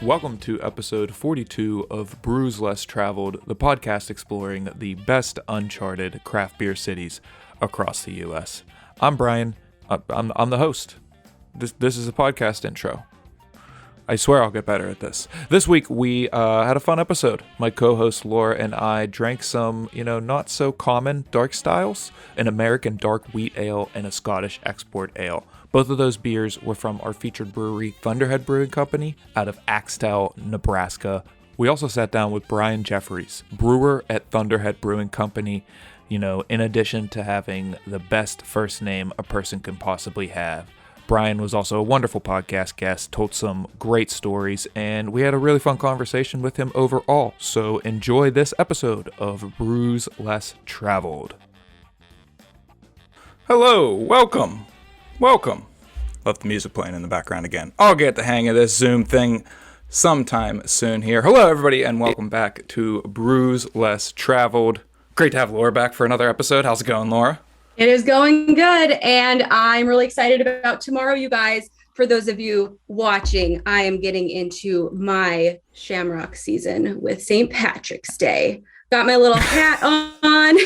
Welcome to episode 42 of Brews Less Traveled, the podcast exploring the best uncharted craft beer cities across the U.S. I'm Brian. I'm the host. This is a podcast intro. I swear I'll get better at this. This week we had a fun episode. My co-host Laura and I drank some, not so common dark styles, an American dark wheat ale and a Scottish export ale. Both of those beers were from our featured brewery, Thunderhead Brewing Company, out of Axtell, Nebraska. We also sat down with Brian Jeffries, brewer at Thunderhead Brewing Company, in addition to having the best first name a person can possibly have. Brian was also a wonderful podcast guest, told some great stories, and we had a really fun conversation with him overall. So enjoy this episode of Brews Less Traveled. Hello, welcome. Left the music playing in the background again. I'll get the hang of this Zoom thing sometime soon here. Hello, everybody, and welcome back to Brews Less Traveled. Great to have Laura back for another episode. How's it going, Laura? It is going good, and I'm really excited about tomorrow, you guys. For those of you watching, I am getting into my Shamrock season with St. Patrick's Day. Got my little hat on.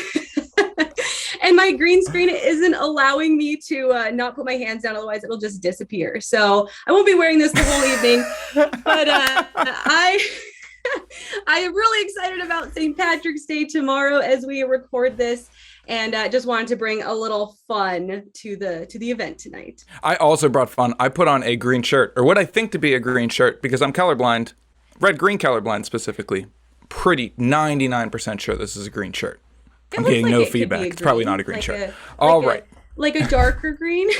And my green screen isn't allowing me to not put my hands down, otherwise it'll just disappear. So I won't be wearing this the whole evening, but I am really excited about St. Patrick's Day tomorrow as we record this, and just wanted to bring a little fun to the event tonight. I also brought fun. I put on a green shirt, or what I think to be a green shirt, because I'm colorblind, red-green colorblind specifically. Pretty 99% sure this is a green shirt. I'm getting no feedback. It's probably not a green shirt. All right. Like a darker green?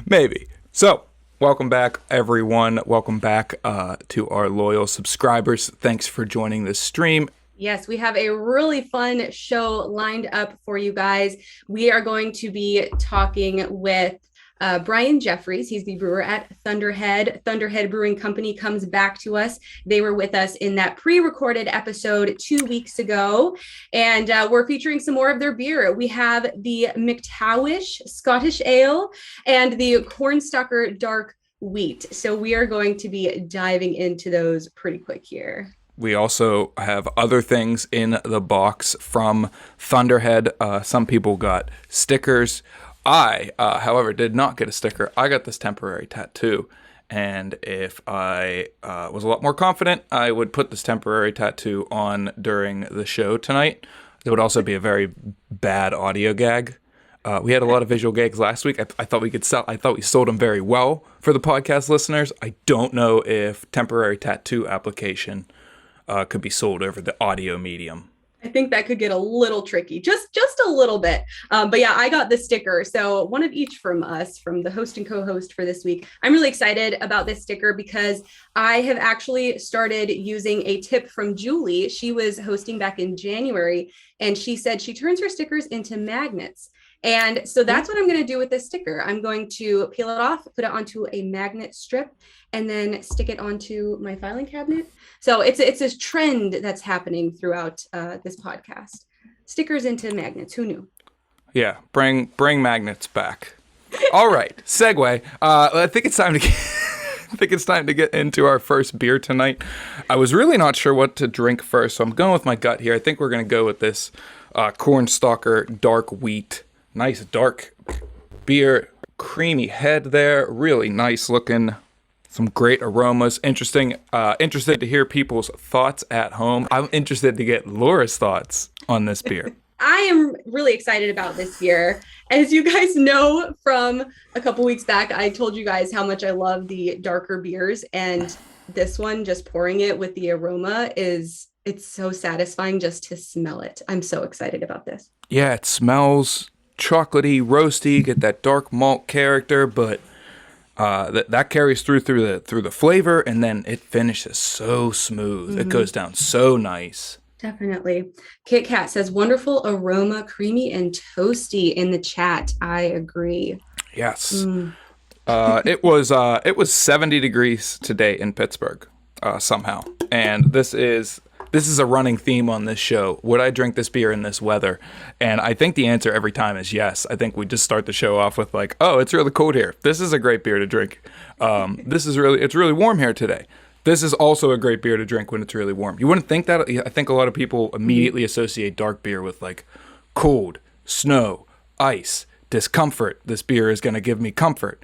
Maybe. So, welcome back, everyone. Welcome back to our loyal subscribers. Thanks for joining this stream. Yes, we have a really fun show lined up for you guys. We are going to be talking with Brian Jeffries. He's the brewer at Thunderhead. Thunderhead Brewing Company comes back to us. They were with us in that pre-recorded episode 2 weeks ago, and we're featuring some more of their beer. We have the McTawisch Scottish Ale and the Cornstalker Dark Wheat. So we are going to be diving into those pretty quick here. We also have other things in the box from Thunderhead. Some people got stickers. I, however, did not get a sticker. I got this temporary tattoo, and if I was a lot more confident, I would put this temporary tattoo on during the show tonight. There would also be a very bad audio gag. We had a lot of visual gags last week. I thought we sold them very well for the podcast listeners. I don't know if temporary tattoo application could be sold over the audio medium. I think that could get a little tricky, just a little bit. But yeah, I got the sticker. So one of each from us, from the host and co-host for this week. I'm really excited about this sticker because I have actually started using a tip from Julie. She was hosting back in January, and she said she turns her stickers into magnets. And so that's what I'm going to do with this sticker. I'm going to peel it off, put it onto a magnet strip, and then stick it onto my filing cabinet. So it's this trend that's happening throughout this podcast. Stickers into magnets. Who knew? Yeah, bring magnets back. All right, segue. I think it's time to get into our first beer tonight. I was really not sure what to drink first, so I'm going with my gut here. I think we're going to go with this Cornstalker Dark Wheat. Nice dark beer, creamy head there, really nice looking. Some great aromas. Interested to hear people's thoughts at home. I'm interested to get Laura's thoughts on this beer. I am really excited about this beer. As you guys know from a couple weeks back, I told you guys how much I love the darker beers. And this one, just pouring it with the aroma, it's so satisfying just to smell it. I'm so excited about this. Yeah, it smells chocolatey, roasty, get that dark malt character, but that carries through the flavor, and then it finishes so smooth. It goes down so nice. Definitely. Kit Kat says wonderful aroma, creamy and toasty in the chat. I agree. Yes. It was 70 degrees today in Pittsburgh somehow, and this is a running theme on this show. Would I drink this beer in this weather? And I think the answer every time is yes. I think we just start the show off with like, oh, it's really cold here. This is a great beer to drink. It's really warm here today. This is also a great beer to drink when it's really warm. You wouldn't think that. I think a lot of people immediately associate dark beer with like cold, snow, ice, discomfort. This beer is going to give me comfort.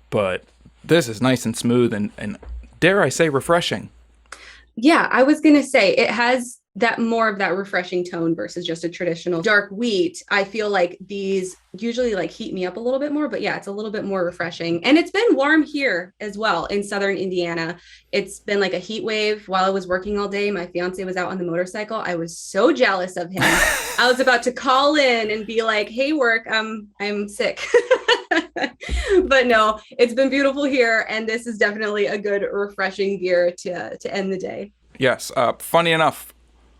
But this is nice and smooth and dare I say refreshing. Yeah, I was going to say it has that more of that refreshing tone versus just a traditional dark wheat. I feel like these usually like heat me up a little bit more, but yeah, it's a little bit more refreshing. And it's been warm here as well in Southern Indiana. It's been like a heat wave while I was working all day. My fiance was out on the motorcycle. I was so jealous of him. I was about to call in and be like, hey, work, I'm sick. But no, it's been beautiful here. And this is definitely a good, refreshing beer to end the day. Yes. Funny enough,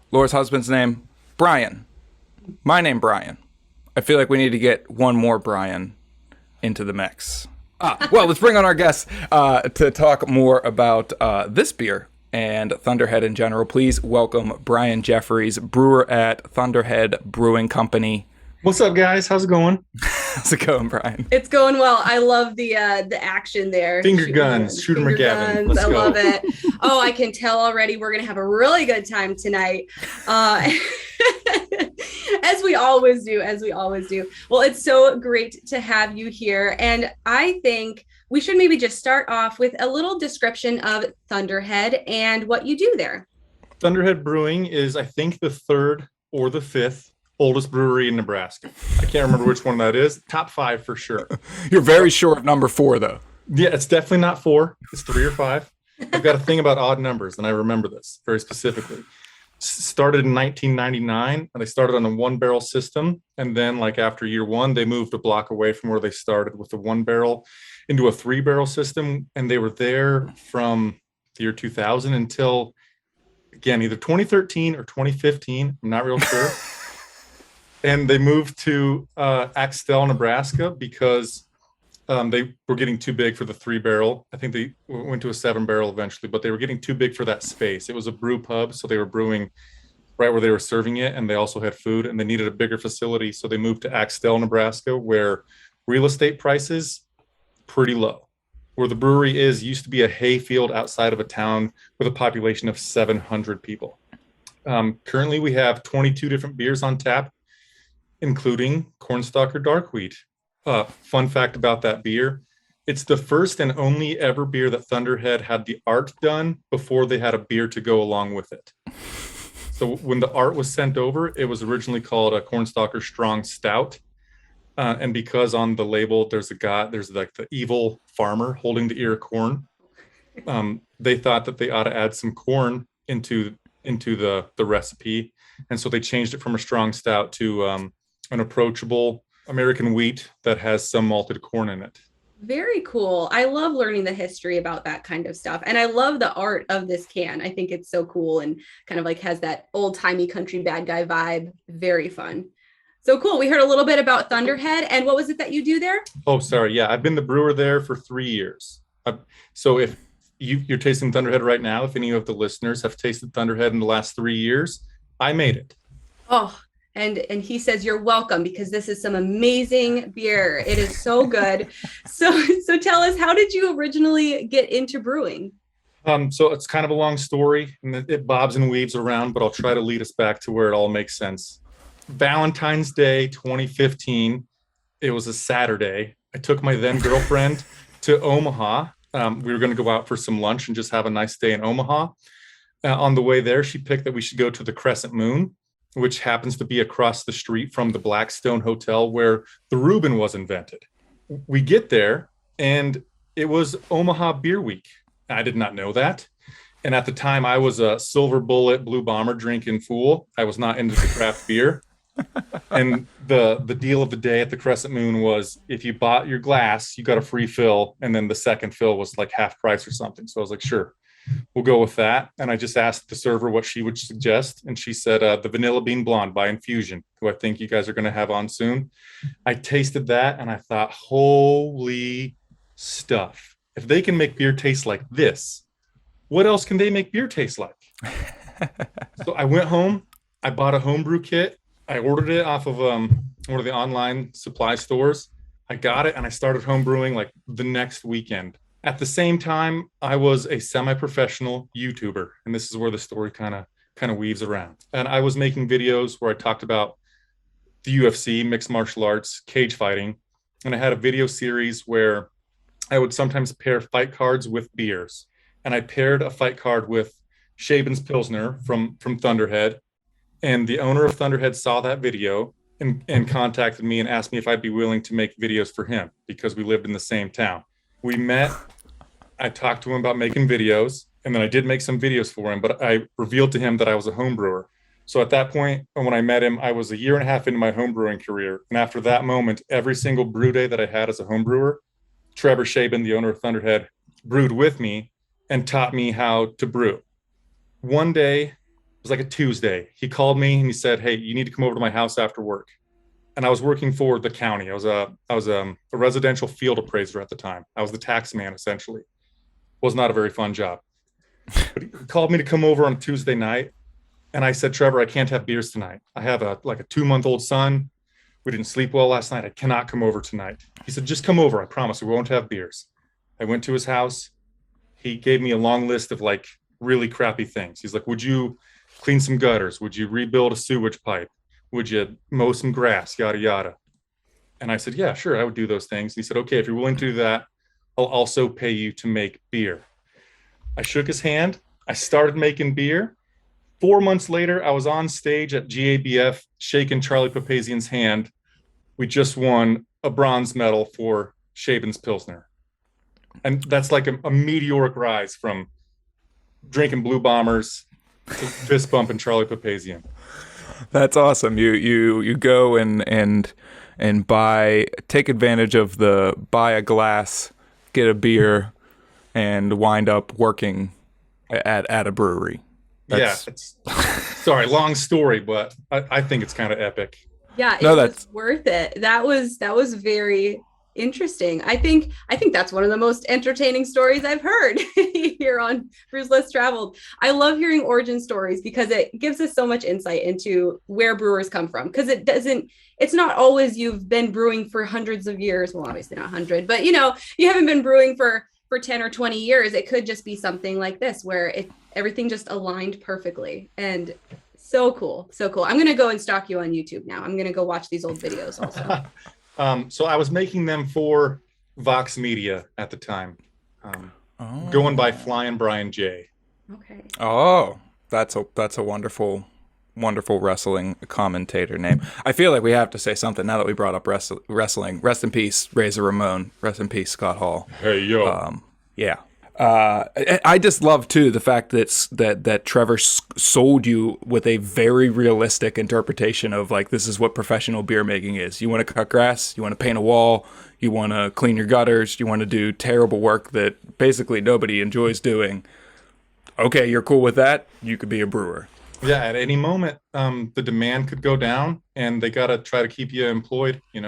Laura's husband's name, Brian. My name, Brian. I feel like we need to get one more Brian into the mix. Well, let's bring on our guests to talk more about this beer and Thunderhead in general. Please welcome Brian Jeffries, brewer at Thunderhead Brewing Company. What's up, guys? How's it going? How's it going, Brian? It's going well. I love the action there. Finger guns, Shooter McGavin. Let's I go. love it. Oh, I can tell already we're going to have a really good time tonight. As we always do. Well, it's so great to have you here. And I think we should maybe just start off with a little description of Thunderhead and what you do there. Thunderhead Brewing is, I think, the third or the fifth oldest brewery in Nebraska. I can't remember which one that is. Top 5 for sure. You're very sure of number 4, though. Yeah, it's definitely not 4. It's 3 or 5. I've got a thing about odd numbers, and I remember this very specifically. Started in 1999, and they started on a 1-barrel system. And then, like after year 1, they moved a block away from where they started with the 1-barrel into a 3-barrel system. And they were there from the year 2000 until, again, either 2013 or 2015. I'm not real sure. And they moved to Axtell, Nebraska, because they were getting too big for the 3-barrel. I think they went to a 7-barrel eventually, but they were getting too big for that space. It was a brew pub, so they were brewing right where they were serving it, and they also had food, and they needed a bigger facility. So they moved to Axtell, Nebraska, where real estate prices pretty low. Where the brewery used to be a hay field outside of a town with a population of 700 people. Currently, we have 22 different beers on tap, including Cornstalker dark wheat. Fun fact about that beer, it's the first and only ever beer that Thunderhead had the art done before they had a beer to go along with it. So when the art was sent over, it was originally called a Cornstalker Strong Stout. And because on the label, there's like the evil farmer holding the ear of corn. They thought that they ought to add some corn into the recipe. And so they changed it from a strong stout to an approachable American wheat that has some malted corn in it. Very cool. I love learning the history about that kind of stuff. And I love the art of this can. I think it's so cool and kind of like has that old timey country bad guy vibe. Very fun. So cool. We heard a little bit about Thunderhead. And what was it that you do there? Oh, sorry. Yeah, I've been the brewer there for 3 years. So if you're tasting Thunderhead right now, if any of the listeners have tasted Thunderhead in the last 3 years, I made it. Oh, and he says you're welcome because this is some amazing beer. It is so good. So tell us, how did you originally get into brewing? So it's kind of a long story and it bobs and weaves around, but I'll try to lead us back to where it all makes sense. Valentine's Day 2015, it was a Saturday. I took my then girlfriend to Omaha. We were going to go out for some lunch and just have a nice day in Omaha. On the way there, she picked that we should go to the Crescent Moon, which happens to be across the street from the Blackstone Hotel where the Reuben was invented. We get there and it was Omaha Beer Week. I did not know that. And at the time I was a Silver Bullet Blue Bomber drinking fool. I was not into the craft beer. And the deal of the day at the Crescent Moon was if you bought your glass, you got a free fill. And then the second fill was like half price or something. So I was like, sure. We'll go with that. And I just asked the server what she would suggest. And she said, the Vanilla Bean Blonde by Infusion, who I think you guys are going to have on soon. I tasted that and I thought, holy stuff. If they can make beer taste like this, what else can they make beer taste like? So I went home. I bought a homebrew kit. I ordered it off of one of the online supply stores. I got it and I started homebrewing like the next weekend. At the same time, I was a semi-professional YouTuber, and this is where the story kind of weaves around. And I was making videos where I talked about the UFC, mixed martial arts, cage fighting, and I had a video series where I would sometimes pair fight cards with beers. And I paired a fight card with Schaebin's Pilsner from Thunderhead. And the owner of Thunderhead saw that video and contacted me and asked me if I'd be willing to make videos for him because we lived in the same town. We met, I talked to him about making videos, and then I did make some videos for him, but I revealed to him that I was a home brewer. So at that point, when I met him, I was a year and a half into my home brewing career. And after that moment, every single brew day that I had as a home brewer, Trevor Schaebin, the owner of Thunderhead, brewed with me and taught me how to brew. One day, it was like a Tuesday, he called me and he said, "Hey, you need to come over to my house after work." And I was working for the county. I was a residential field appraiser at the time. I was the tax man, essentially. Was not a very fun job. But he called me to come over on Tuesday night. And I said, "Trevor, I can't have beers tonight. I have a 2-month-old son. We didn't sleep well last night. I cannot come over tonight." He said, "Just come over. I promise we won't have beers." I went to his house. He gave me a long list of really crappy things. He's like, "Would you clean some gutters? Would you rebuild a sewage pipe? Would you mow some grass? Yada, yada." And I said, "Yeah, sure. I would do those things." And he said, "Okay, if you're willing to do that, I'll also pay you to make beer." I shook his hand. I started making beer. 4 months later, I was on stage at GABF shaking Charlie Papazian's hand. We just won a bronze medal for Schaebin's Pilsner. And that's like a meteoric rise from drinking Blue Bombers to fist bumping Charlie Papazian. That's awesome. You go and take advantage of buy a glass, get a beer, and wind up working at a brewery. Sorry, long story, but I think it's kind of epic. Yeah, was worth it. That was very interesting. I think that's one of the most entertaining stories I've heard here on Brews Less Traveled. I love hearing origin stories because it gives us so much insight into where brewers come from. Because it's not always you've been brewing for hundreds of years. Well, obviously not 100, but you haven't been brewing for 10 or 20 years. It could just be something like this where everything just aligned perfectly. And so cool. I'm going to go and stalk you on YouTube now. I'm going to go watch these old videos also. So I was making them for Vox Media at the time, going by Flying Brian J. Okay. Oh, that's a wonderful wrestling commentator name. I feel like we have to say something now that we brought up wrestling. Rest in peace, Razor Ramon. Rest in peace, Scott Hall. Hey, yo. Yeah. I just love too the fact that Trevor sold you with a very realistic interpretation of this is what professional beer making is. You want to cut grass, you want to paint a wall, you want to clean your gutters, you want to do terrible work that basically nobody enjoys doing. Okay, you're cool with that? You could be a brewer. Yeah, at any moment, the demand could go down, and they got to try to keep you employed. They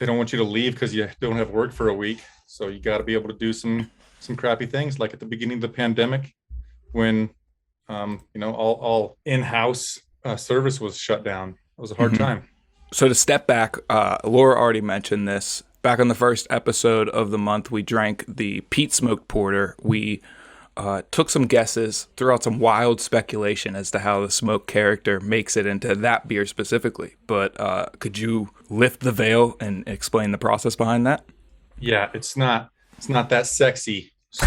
don't want you to leave because you don't have work for a week. So you got to be able to do some crappy things, like at the beginning of the pandemic, when all in-house service was shut down. It was a hard time. So to step back, Laura already mentioned this. Back on the first episode of the month, we drank the Peat Smoked Porter. We took some guesses, threw out some wild speculation as to how the smoke character makes it into that beer specifically. But could you lift the veil and explain the process behind that? Yeah, it's not that sexy. So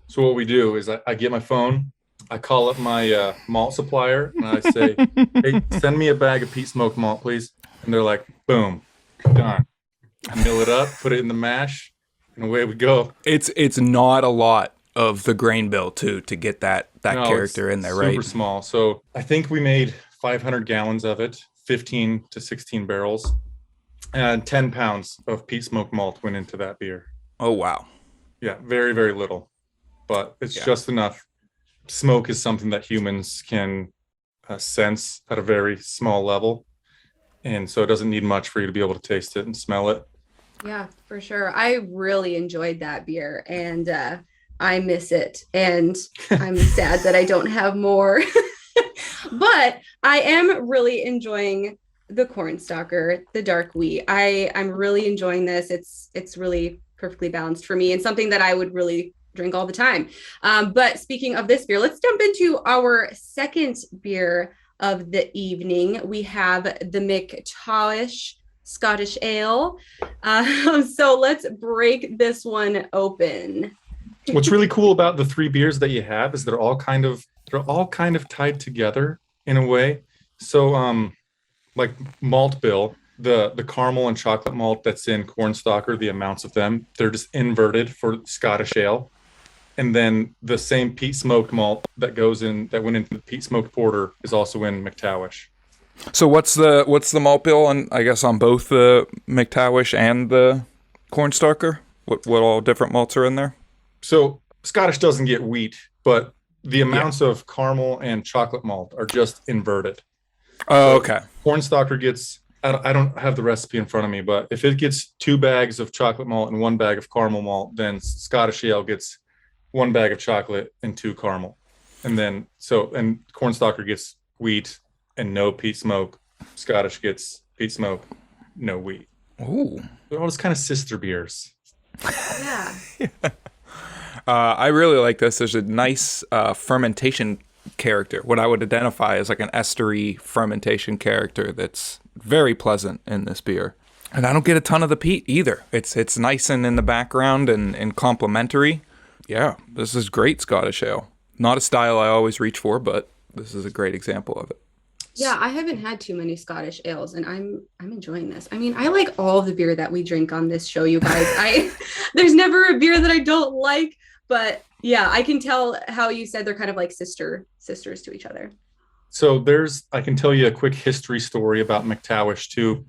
so what we do is I get my phone, I call up my malt supplier, and I say, "Hey, send me a bag of Peat Smoked malt, please." And they're like, "Boom, done." I mill it up, put it in the mash, and away we go. It's not a lot of the grain bill to get that character in there, right? Super small. So I think we made 500 gallons of it, 15 to 16 barrels. And 10 pounds of peat smoked malt went into that beer. Oh, wow. Yeah, very, very little. But it's just enough. Smoke is something that humans can sense at a very small level. And so it doesn't need much for you to be able to taste it and smell it. Yeah, for sure. I really enjoyed that beer, and I miss it. And I'm sad that I don't have more. But I am really enjoying the Cornstalker, the dark wheat. I'm really enjoying this. It's really perfectly balanced for me and something that I would really drink all the time. But speaking of this beer, let's jump into our second beer of the evening. We have the McTawisch Scottish Ale. So let's break this one open. What's really cool about the three beers that you have is they're all kind of tied together in a way. So like malt bill, the caramel and chocolate malt that's in Cornstalker, the amounts of them, they're just inverted for Scottish Ale. And then the same peat smoked malt that went into the peat smoked porter is also in MacTawisch. So what's the malt bill on, I guess, on both the MacTawisch and the Cornstalker? What all different malts are in there? So Scottish doesn't get wheat, but the amounts of caramel and chocolate malt are just inverted. Oh, okay. Cornstalker gets, I don't have the recipe in front of me, but if it gets 2 bags of chocolate malt and 1 bag of caramel malt, then Scottish Ale gets 1 bag of chocolate and 2 caramel. And Cornstalker gets wheat and no peat smoke. Scottish gets peat smoke, no wheat. Ooh. They're all just kind of sister beers. Yeah. I really like this. There's a nice fermentation character, what I would identify as like an estery fermentation character that's very pleasant in this beer. And I don't get a ton of the peat either. It's nice and in the background and complementary. Yeah, this is great Scottish Ale. Not a style I always reach for, but this is a great example of it. Yeah, I haven't had too many Scottish ales, and I'm enjoying this. I mean, I like all the beer that we drink on this show, you guys. There's never a beer that I don't like, but yeah, I can tell how you said they're kind of like sisters to each other. So I can tell you a quick history story about MacTawisch too.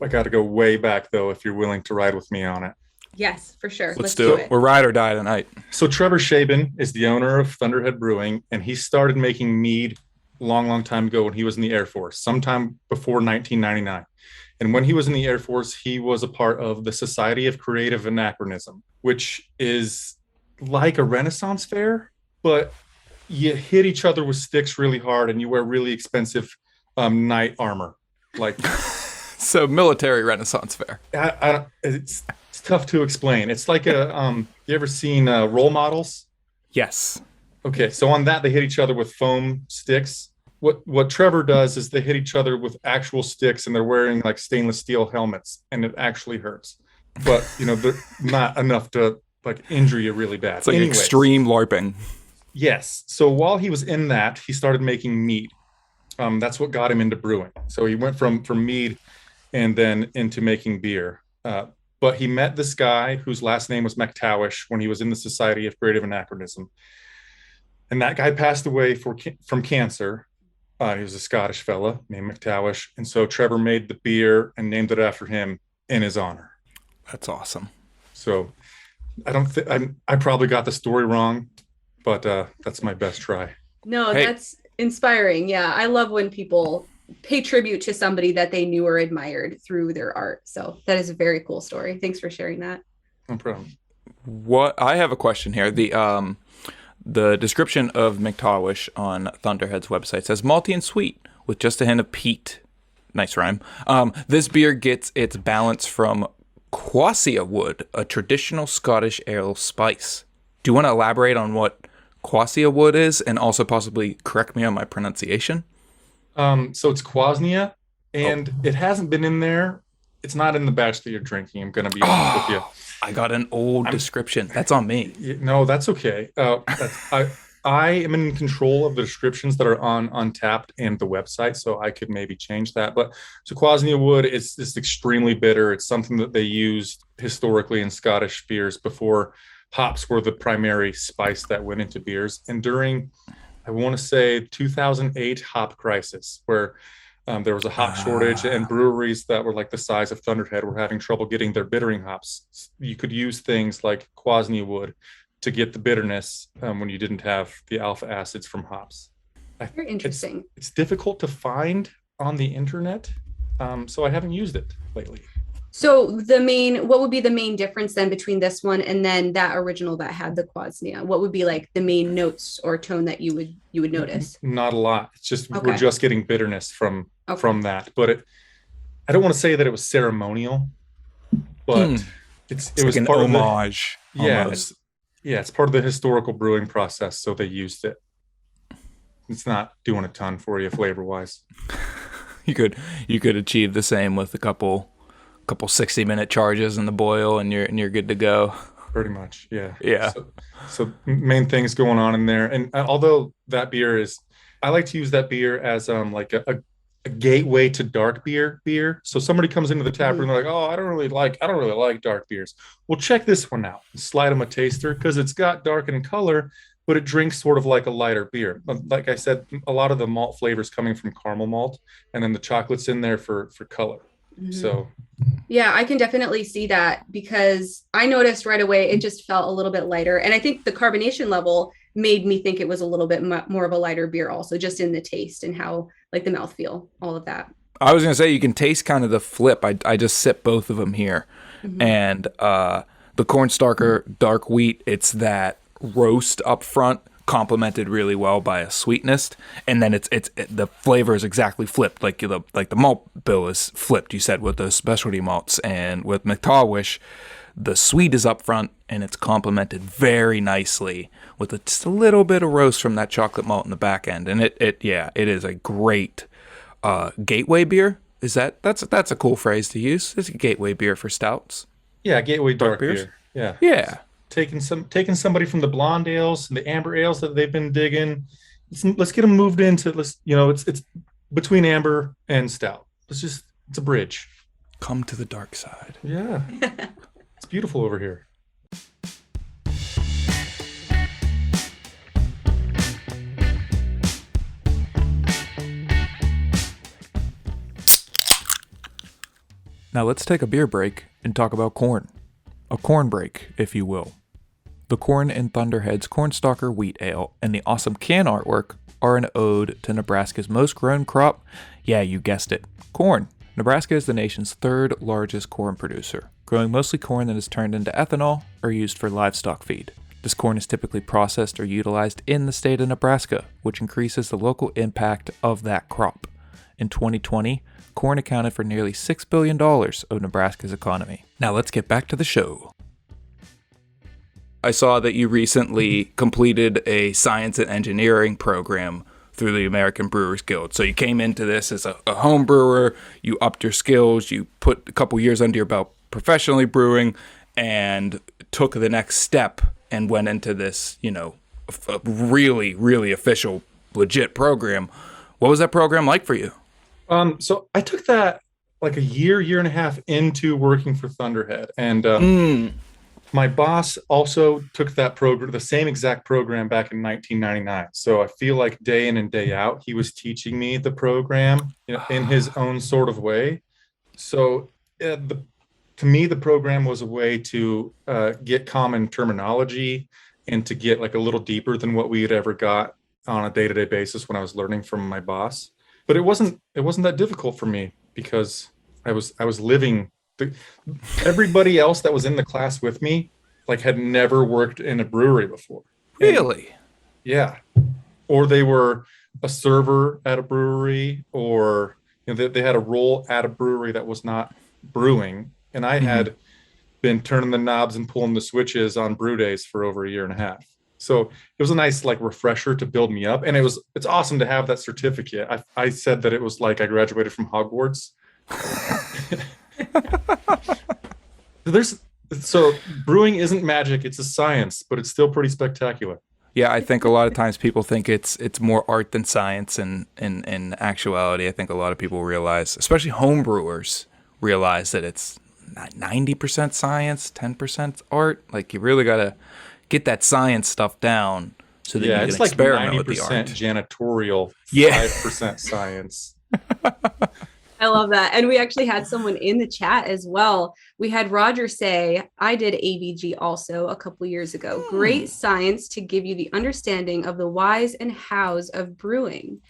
I got to go way back though, if you're willing to ride with me on it. Yes, for sure. Let's do it. We're ride or die tonight. So Trevor Schaebin is the owner of Thunderhead Brewing, and he started making mead long time ago when he was in the Air Force, sometime before 1999. And when he was in the Air Force, he was a part of the Society of Creative Anachronism, which is like a Renaissance fair, but you hit each other with sticks really hard and you wear really expensive knight armor. Like, so military Renaissance fair. It's tough to explain. It's like you ever seen role models? Yes. Okay, so on that they hit each other with foam sticks. What Trevor does is they hit each other with actual sticks, and they're wearing like stainless steel helmets, and it actually hurts. But they're not enough to like injure you really bad. It's like extreme LARPing. Yes. So while he was in that, he started making mead. That's what got him into brewing. So he went from mead and then into making beer. But he met this guy whose last name was MacTawisch when he was in the Society of Creative Anachronism. And that guy passed away from cancer. He was a Scottish fella named MacTawisch. And so Trevor made the beer and named it after him in his honor. That's awesome. So I probably got the story wrong, but that's my best try. No, that's inspiring. Yeah, I love when people pay tribute to somebody that they knew or admired through their art. So that is a very cool story. Thanks for sharing that. No problem. I have a question here. The description of McTawisch on Thunderhead's website says malty and sweet with just a hint of peat. Nice rhyme. This beer gets its balance from quassia wood, a traditional Scottish ale spice. Do you want to elaborate on what quassia wood is and also possibly correct me on my pronunciation? So it's quasnia, and it hasn't been in there. It's not in the batch that you're drinking. I'm going to be honest with you. I got an old description. That's on me. No, that's okay. I am in control of the descriptions that are on Untapped and the website, so I could maybe change that. But so quasnia wood is extremely bitter. It's something that they used historically in Scottish beers before hops were the primary spice that went into beers. And during, I want to say, 2008 hop crisis, where there was a hop shortage and breweries that were like the size of Thunderhead were having trouble getting their bittering hops. You could use things like quasnia wood to get the bitterness when you didn't have the alpha acids from hops. Very interesting. It's difficult to find on the internet, so I haven't used it lately. So what would be the main difference then between this one and then that original that had the quasnia? What would be like the main notes or tone that you would notice? Not a lot. It's just we're just getting bitterness from that. But I don't want to say that it was ceremonial, but it was like an part homage. Of the, Almost. it's part of the historical brewing process, so they used it. It's not doing a ton for you flavor wise. You could achieve the same with a couple 60-minute charges in the boil, and you're good to go. Pretty much, yeah. Yeah. So main things going on in there, and although that beer is, I like to use that beer as like a gateway to dark beer. So somebody comes into the tap room, they're like, "Oh, I don't really like dark beers." Well, check this one out. Slide them a taster because it's got dark in color, but it drinks sort of like a lighter beer. Like I said, a lot of the malt flavors coming from caramel malt, and then the chocolate's in there for color. So yeah, I can definitely see that, because I noticed right away it just felt a little bit lighter, and I think the carbonation level made me think it was a little bit more of a lighter beer also, just in the taste and how, like, the mouthfeel, all of that. I was gonna say you can taste kind of the flip. I just sip both of them here, and the Cornstalker dark wheat, it's that roast up front, complemented really well by a sweetness, and then it's the flavor is exactly flipped, like the malt bill is flipped, you said, with those specialty malts, and with MacTawisch, the sweet is up front and it's complemented very nicely with just a little bit of roast from that chocolate malt in the back end, and it is a great gateway beer. That's a cool phrase to use. It's a gateway beer for stouts. yeah, gateway dark beers? beer. Yeah. Taking somebody from the blonde ales and the amber ales that they've been digging. Let's get them moved into, it's between amber and stout. It's a bridge. Come to the dark side. Yeah. It's beautiful over here. Now let's take a beer break and talk about corn. A corn break, if you will. The corn in Thunderhead's Cornstalker Wheat Ale and the awesome can artwork are an ode to Nebraska's most grown crop. Yeah, you guessed it, corn. Nebraska is the nation's third largest corn producer, growing mostly corn that is turned into ethanol or used for livestock feed. This corn is typically processed or utilized in the state of Nebraska, which increases the local impact of that crop. In 2020, corn accounted for nearly $6 billion of Nebraska's economy. Now let's get back to the show. I saw that you recently completed a science and engineering program through the American Brewers Guild. So you came into this as a home brewer, you upped your skills, you put a couple years under your belt professionally brewing, and took the next step and went into this, a really, really official, legit program. What was that program like for you? So I took that like a year and a half into working for Thunderhead, and my boss also took that program, the same exact program, back in 1999. So I feel like day in and day out, he was teaching me the program in his own sort of way. So to me, the program was a way to get common terminology and to get like a little deeper than what we had ever got on a day-to-day basis when I was learning from my boss. But it wasn't that difficult for me because I was living. Everybody else that was in the class with me like had never worked in a brewery before. Really? Yeah. Or they were a server at a brewery, or they had a role at a brewery that was not brewing. And I had been turning the knobs and pulling the switches on brew days for over a year and a half. So it was a nice like refresher to build me up. And it's awesome to have that certificate. I said that it was like I graduated from Hogwarts. So brewing isn't magic, it's a science, but it's still pretty spectacular. Yeah, I think a lot of times people think it's more art than science, and in actuality, I think a lot of people realize, especially home brewers, realize that it's not 90% science, 10% art. Like you really gotta get that science stuff down so that you can experiment with the art. It's like 90% janitorial, 5% science. I love that. And we actually had someone in the chat as well. We had Roger say, I did AVG also a couple years ago. Great science to give you the understanding of the whys and hows of brewing.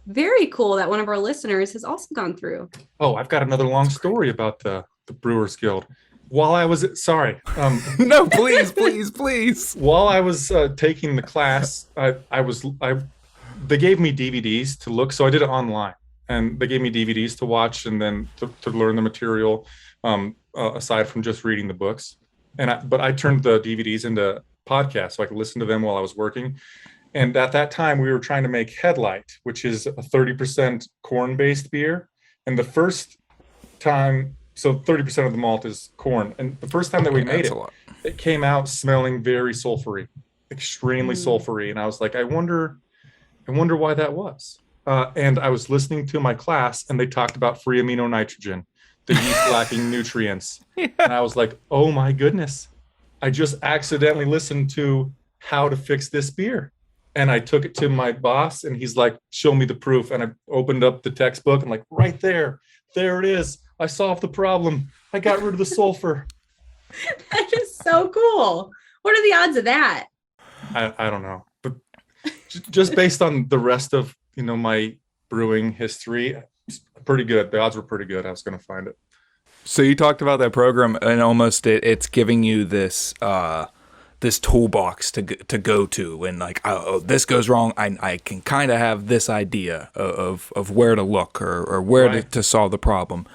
Very cool that one of our listeners has also gone through. Oh, I've got another long story about the Brewers Guild. While I was, no, please. While I was taking the class, they gave me DVDs to look. So I did it online. and they gave me DVDs to watch and then to learn the material, aside from just reading the books. But I turned the DVDs into podcasts so I could listen to them while I was working. And at that time, we were trying to make Headlight, which is a 30% corn-based beer. And the first time, so 30% of the malt is corn. And the first time that we made it, it came out smelling very sulfury, extremely sulfury. And I was like, I wonder why that was. And I was listening to my class, and they talked about free amino nitrogen, the yeast lacking nutrients. Yeah. And I was like, oh my goodness, I just accidentally listened to how to fix this beer. And I took it to my boss, and he's like, show me the proof. And I opened up the textbook and like, right there it is. I solved the problem. I got rid of the sulfur. That is so cool. What are the odds of that? I don't know, but just based on the rest of, my brewing history, it's pretty good. The odds were pretty good. I was going to find it. So you talked about that program, and almost it's giving you this this toolbox to go to when like, oh, this goes wrong. I can kind of have this idea of where to look or where right. to solve the problem.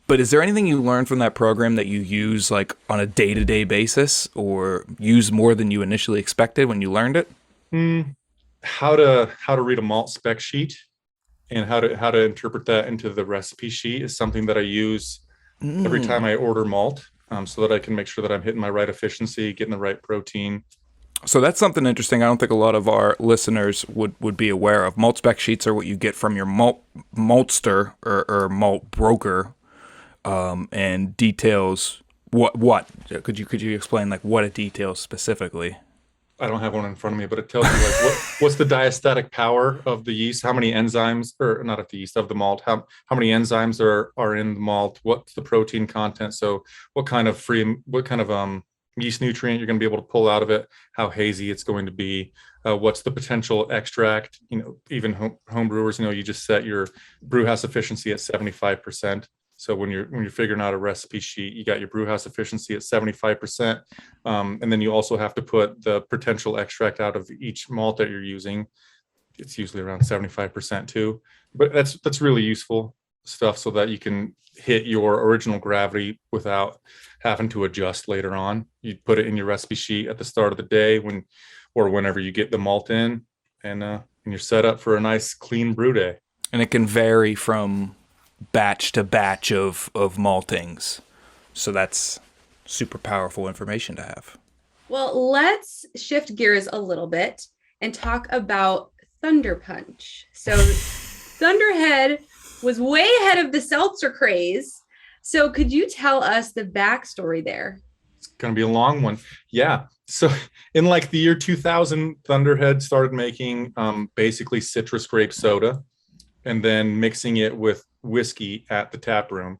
But is there anything you learned from that program that you use like on a day-to-day basis or use more than you initially expected when you learned it? How to read a malt spec sheet and how to interpret that into the recipe sheet is something that I use every time I order malt, so that I can make sure that I'm hitting my right efficiency, getting the right protein. So that's something interesting I don't think a lot of our listeners would be aware of. Malt spec sheets are what you get from your maltster or malt broker, and details what could you explain like what it details specifically? I don't have one in front of me, but it tells you like what's the diastatic power of the yeast, how many enzymes, or not of the yeast, of the malt, how many enzymes are in the malt, what's the protein content, so what kind of yeast nutrient you're going to be able to pull out of it, how hazy it's going to be, what's the potential extract. Even home brewers, you just set your brew house efficiency at 75%. So when you're figuring out a recipe sheet, you got your brew house efficiency at 75%, and then you also have to put the potential extract out of each malt that you're using. It's usually around 75% too, but that's really useful stuff so that you can hit your original gravity without having to adjust later on. You put it in your recipe sheet at the start of the day whenever you get the malt in, and you're set up for a nice clean brew day. And it can vary from batch to batch of maltings. So that's super powerful information to have. Well, let's shift gears a little bit and talk about Thunderpunch. So Thunderhead was way ahead of the seltzer craze. So could you tell us the backstory there? It's going to be a long one. Yeah. So in like the year 2000, Thunderhead started making basically citrus grape soda and then mixing it with whiskey at the tap room,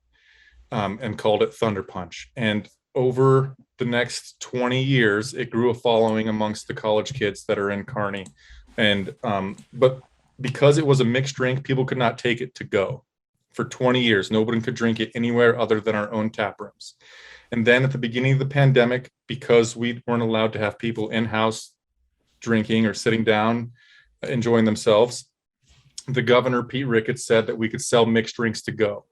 and called it Thunderpunch. And over the next 20 years, it grew a following amongst the college kids that are in Kearney. And but because it was a mixed drink, people could not take it to go. For 20 years, nobody could drink it anywhere other than our own tap rooms. And then at the beginning of the pandemic, because we weren't allowed to have people in-house drinking or sitting down enjoying themselves, the governor, Pete Ricketts, said that we could sell mixed drinks to go,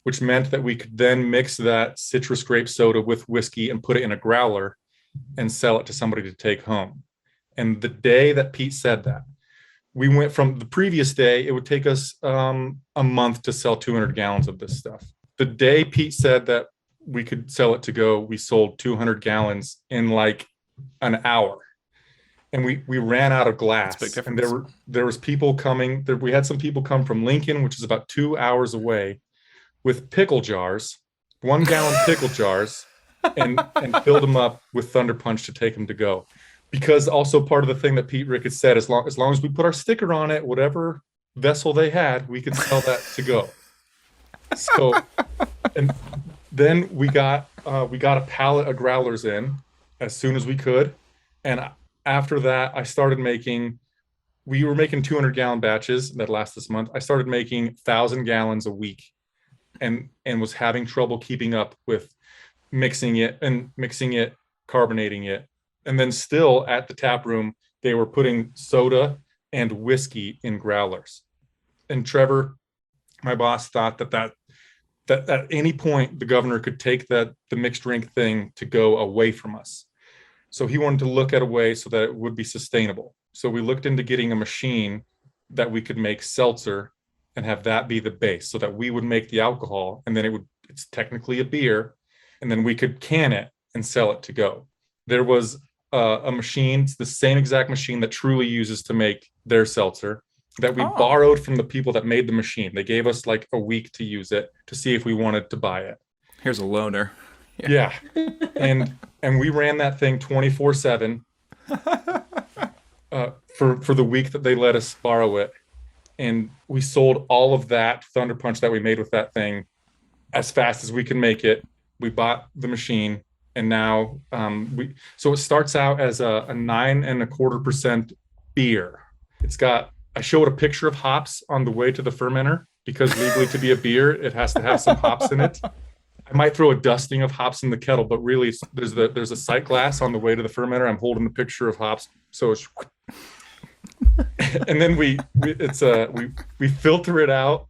which meant that we could then mix that citrus grape soda with whiskey and put it in a growler and sell it to somebody to take home. And the day that Pete said that, we went from the previous day, it would take us a month to sell 200 gallons of this stuff. The day Pete said that we could sell it to go, we sold 200 gallons in like an hour. And we ran out of glass. And there was people coming. We had some people come from Lincoln, which is about 2 hours away, with pickle jars, 1 gallon pickle jars, and filled them up with Thunderpunch to take them to go. Because also part of the thing that Pete Ricketts said, as long as we put our sticker on it, whatever vessel they had, we could sell that to go. So, and then we got a pallet of growlers in as soon as we could, and after that, we were making 200 gallon batches that last this month. I started making 1,000 gallons a week and was having trouble keeping up with mixing it, carbonating it. And then still at the tap room, they were putting soda and whiskey in growlers. And Trevor, my boss thought that at any point the governor could take the mixed drink thing to go away from us. So he wanted to look at a way so that it would be sustainable. So we looked into getting a machine that we could make seltzer and have that be the base, so that we would make the alcohol, and then it's technically a beer, and then we could can it and sell it to go. There was a machine, it's the same exact machine that Truly uses to make their seltzer, that we borrowed from the people that made the machine. They gave us like a week to use it to see if we wanted to buy it. Here's a loaner. Yeah. And we ran that thing 24/7 for the week that they let us borrow it. And we sold all of that Thunderpunch that we made with that thing as fast as we could make it. We bought the machine, and now so it starts out as a 9.25% beer. I showed a picture of hops on the way to the fermenter, because legally to be a beer, it has to have some hops in it. I might throw a dusting of hops in the kettle, but really there's a sight glass on the way to the fermenter. I'm holding the picture of hops. So it's, and then we filter it out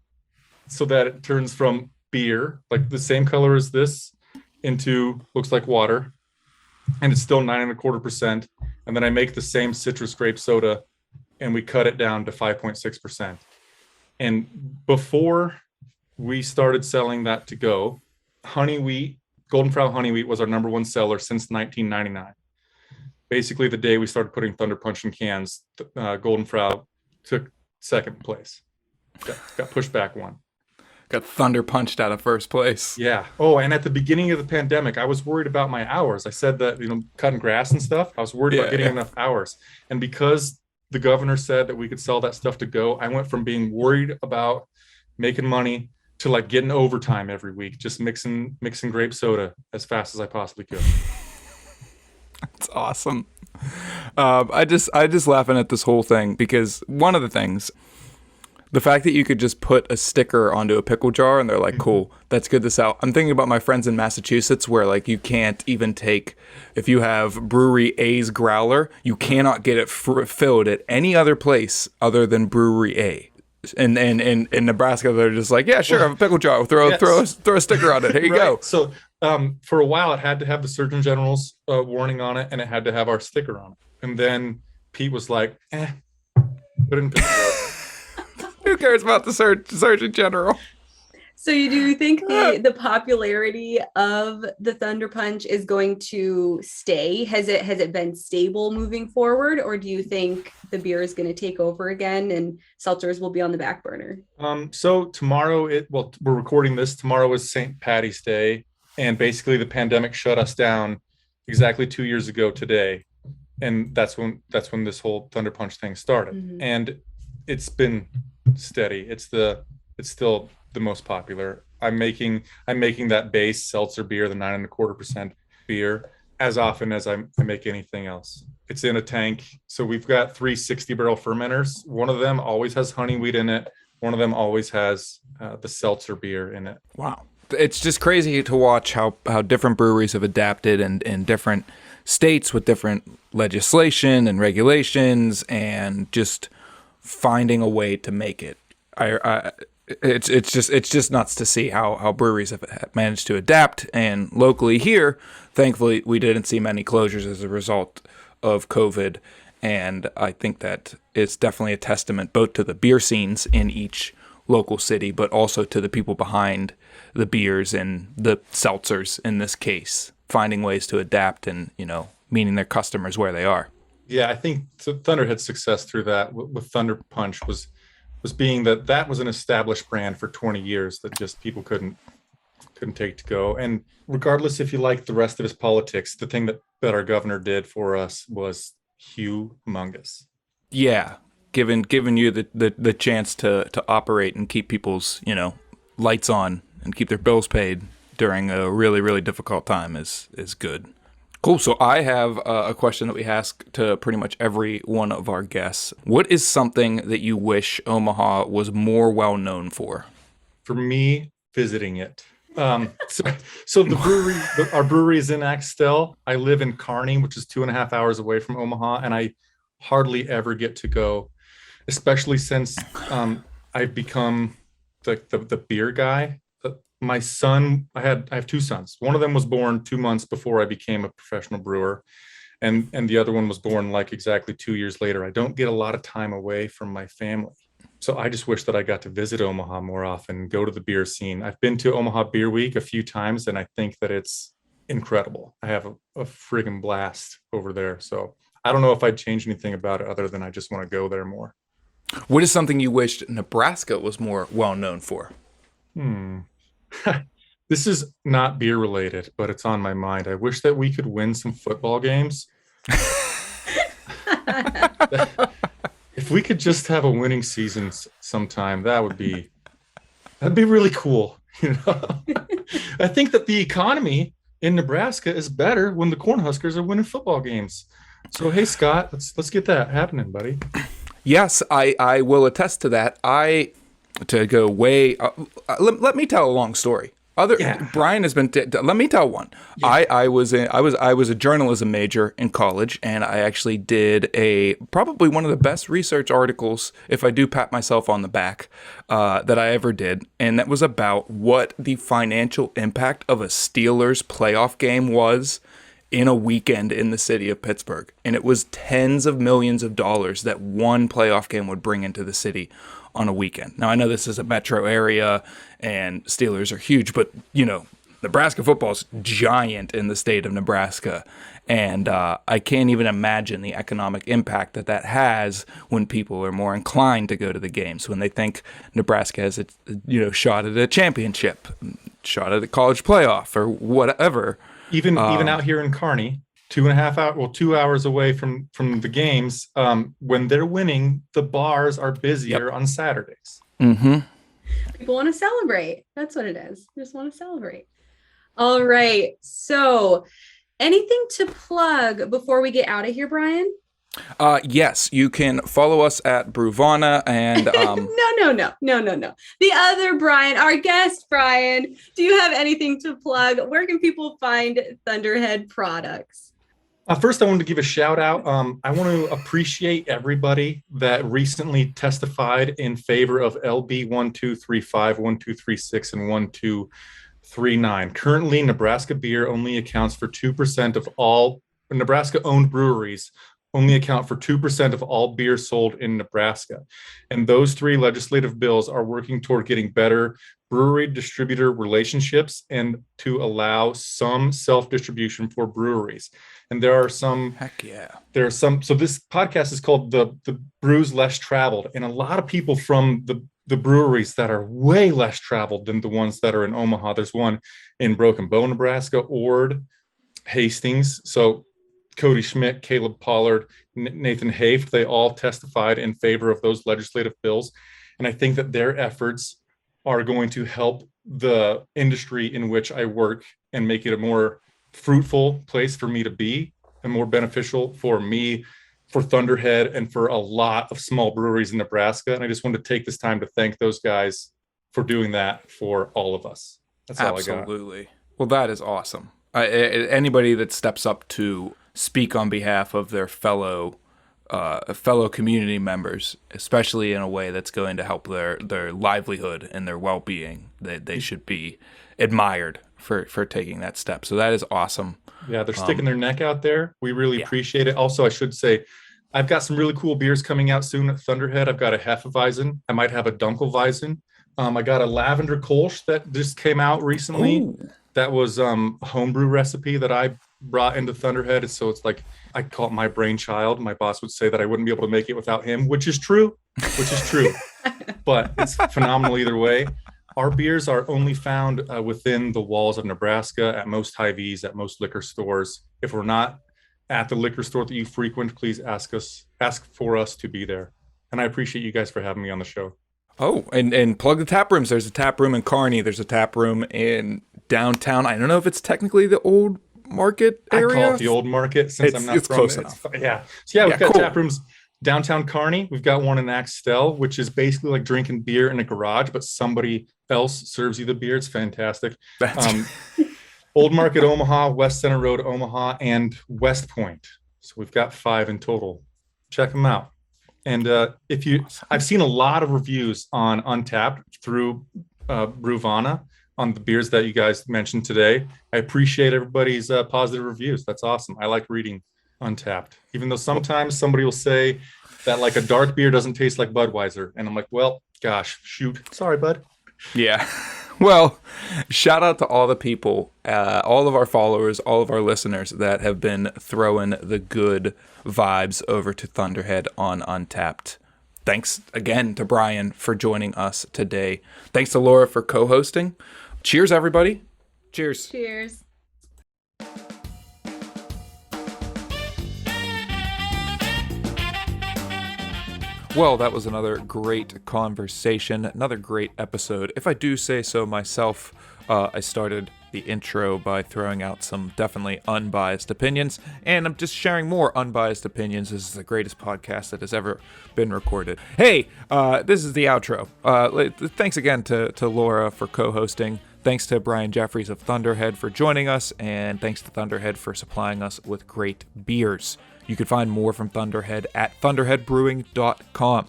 so that it turns from beer, like the same color as this, into looks like water, and it's still 9.25%. And then I make the same citrus grape soda, and we cut it down to 5.6%. And before we started selling that to go, honey wheat, Golden Frau honey wheat was our number one seller since 1999. Basically, the day we started putting Thunderpunch in cans, Golden Frau took second place. Got pushed back one. Got Thunder punched out of first place. Yeah. Oh, and at the beginning of the pandemic, I was worried about my hours. I said that, cutting grass and stuff, I was worried about getting enough hours. And because the governor said that we could sell that stuff to go, I went from being worried about making money to like getting overtime every week, just mixing grape soda as fast as I possibly could. That's awesome. I just laughing at this whole thing, because one of the things, the fact that you could just put a sticker onto a pickle jar and they're like, cool, that's good to sell. I'm thinking about my friends in Massachusetts, where like you can't even take, if you have Brewery A's growler, you cannot get it filled at any other place other than Brewery A. And in Nebraska, they're just like, yeah, sure, I have a pickle jar. Throw a sticker on it. Here you go. So for a while, it had to have the Surgeon General's warning on it, and it had to have our sticker on it. And then Pete was like, put it in pickle jar. Who cares about the Surgeon General? So do you think the popularity of the Thunderpunch is going to stay? Has it been stable moving forward, or do you think the beer is going to take over again and seltzers will be on the back burner? So tomorrow, we're recording this. Tomorrow is St. Patty's Day, and basically the pandemic shut us down exactly 2 years ago today, and that's when this whole Thunderpunch thing started. Mm-hmm. And it's been steady. It's still the most popular. I'm making that base seltzer beer, the 9.25% beer, as often as I make anything else. It's in a tank. So we've got 3 60-barrel fermenters. One of them always has honey wheat in it. One of them always has the seltzer beer in it. Wow. It's just crazy to watch how different breweries have adapted in different states with different legislation and regulations, and just finding a way to make it. It's just nuts to see how breweries have managed to adapt. And locally here, thankfully, we didn't see many closures as a result of COVID. And I think that it's definitely a testament both to the beer scenes in each local city, but also to the people behind the beers and the seltzers in this case, finding ways to adapt and, meeting their customers where they are. Yeah, I think Thunderhead's success through that with Thunderpunch was being that was an established brand for 20 years that just people couldn't take to go. And regardless if you like the rest of his politics, the thing that our governor did for us was humongous. Yeah, giving you the chance to operate and keep people's lights on and keep their bills paid during a really, really difficult time is good. Cool. So I have a question that we ask to pretty much every one of our guests. What is something that you wish Omaha was more well known for? For me, visiting it. So the brewery, our brewery is in Axtell. I live in Kearney, which is 2.5 hours away from Omaha, and I hardly ever get to go, especially since I've become the beer guy. My son, I have two sons. One of them was born 2 months before I became a professional brewer, and the other one was born like exactly 2 years later. I don't get a lot of time away from my family. So I just wish that I got to visit Omaha more often, go to the beer scene. I've been to Omaha Beer Week a few times, and I think that it's incredible. I have a friggin' blast over there. So I don't know if I'd change anything about it other than I just want to go there more. What is something you wished Nebraska was more well known for? This is not beer related, but it's on my mind. I wish that we could win some football games. If we could just have a winning season sometime, that'd be really cool. I think that the economy in Nebraska is better when the Cornhuskers are winning football games. So hey, Scott, let's get that happening, buddy. Yes, I will attest to that. To go way, let me tell a long story. Brian has been. Let me tell one. Yeah. I was a journalism major in college, and I actually did probably one of the best research articles, if I do pat myself on the back, that I ever did, and that was about what the financial impact of a Steelers playoff game was in a weekend in the city of Pittsburgh, and it was tens of millions of dollars that one playoff game would bring into the city on a weekend. Now, I know this is a metro area and Steelers are huge, but, Nebraska football is giant in the state of Nebraska. And I can't even imagine the economic impact that has when people are more inclined to go to the games, when they think Nebraska has a shot at a championship, shot at a college playoff or whatever. Even out here in Kearney, 2 hours away from the games, when they're winning, the bars are busier on Saturdays. Mm-hmm. People want to celebrate. That's what it is. They just want to celebrate. All right. So anything to plug before we get out of here, Brian? Yes, you can follow us at Bruvana and No. The other Brian, our guest Brian. Do you have anything to plug? Where can people find Thunderhead products? First, I wanted to give a shout out. I want to appreciate everybody that recently testified in favor of LB 1235, 1236, and 1239. Currently, Nebraska beer only accounts for 2% of all Nebraska-owned breweries. Only account for 2% of all beer sold in Nebraska. And those three legislative bills are working toward getting better brewery distributor relationships and to allow some self-distribution for breweries. And there are some, so this podcast is called the Brews Less Traveled. And a lot of people from the breweries that are way less traveled than the ones that are in Omaha. There's one in Broken Bow, Nebraska, Ord, Hastings. So Cody Schmidt, Caleb Pollard, Nathan Haft, they all testified in favor of those legislative bills. And I think that their efforts are going to help the industry in which I work and make it a more fruitful place for me to be and more beneficial for me, for Thunderhead, and for a lot of small breweries in Nebraska. And I just wanted to take this time to thank those guys for doing that for all of us. That's all I got. Absolutely. Well, that is awesome. Anybody that steps up to speak on behalf of their fellow community members, especially in a way that's going to help their livelihood and their well-being, they should be admired for taking that step. So that is awesome. Yeah, they're sticking their neck out there. We really appreciate it. Also, I should say, I've got some really cool beers coming out soon at Thunderhead. I've got a Hefeweizen. I might have a Dunkelweizen. I got a Lavender Kolsch that just came out recently. Ooh. That was a homebrew recipe that I brought into Thunderhead. So it's like, I call it my brainchild. My boss would say that I wouldn't be able to make it without him, which is true. But it's phenomenal either way. Our beers are only found within the walls of Nebraska at most Hy-Vees, at most liquor stores. If we're not at the liquor store that you frequent, please ask for us to be there. And I appreciate you guys for having me on the show. Oh, and plug the tap rooms. There's a tap room in Kearney. There's a tap room in downtown. I don't know if it's technically the old market area. I call it the old market since I'm not it's from close it. enough. We've got tap rooms downtown Kearney. We've got one in Axtell, which is basically like drinking beer in a garage, but somebody else serves you the beer. It's fantastic. Old Market Omaha, West Center Road Omaha, and West Point. So we've got 5 in total. Check them out. And I've seen a lot of reviews on Untappd through Brewvana on the beers that you guys mentioned today. I appreciate everybody's positive reviews. That's awesome. I like reading Untappd, even though sometimes somebody will say that like a dark beer doesn't taste like Budweiser. And I'm like, well, gosh, shoot. Sorry, bud. Yeah. Well, shout out to all the people, all of our followers, all of our listeners that have been throwing the good vibes over to Thunderhead on Untappd. Thanks again to Brian for joining us today. Thanks to Laura for co-hosting. Cheers, everybody. Cheers. Cheers. Well, that was another great conversation, another great episode. If I do say so myself, I started the intro by throwing out some definitely unbiased opinions, and I'm just sharing more unbiased opinions. This is the greatest podcast that has ever been recorded. Hey, this is the outro. Thanks again to Laura for co-hosting. Thanks to Brian Jeffries of Thunderhead for joining us, and thanks to Thunderhead for supplying us with great beers. You can find more from Thunderhead at thunderheadbrewing.com.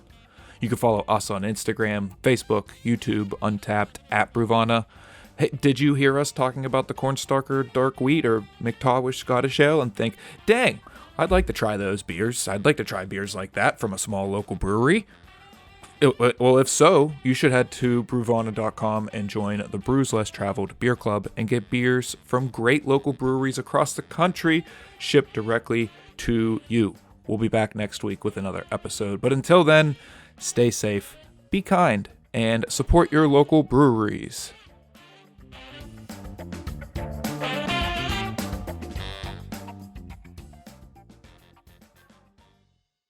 You can follow us on Instagram, Facebook, YouTube, Untappd, at Brewvana. Hey, did you hear us talking about the Cornstalker Dark Wheat or McTawisch Scottish Ale and think, dang, I'd like to try those beers. I'd like to try beers like that from a small local brewery. Well, if so, you should head to brewvana.com and join the Brews Less Traveled Beer Club and get beers from great local breweries across the country shipped directly to you. We'll be back next week with another episode. But until then, stay safe, be kind, and support your local breweries.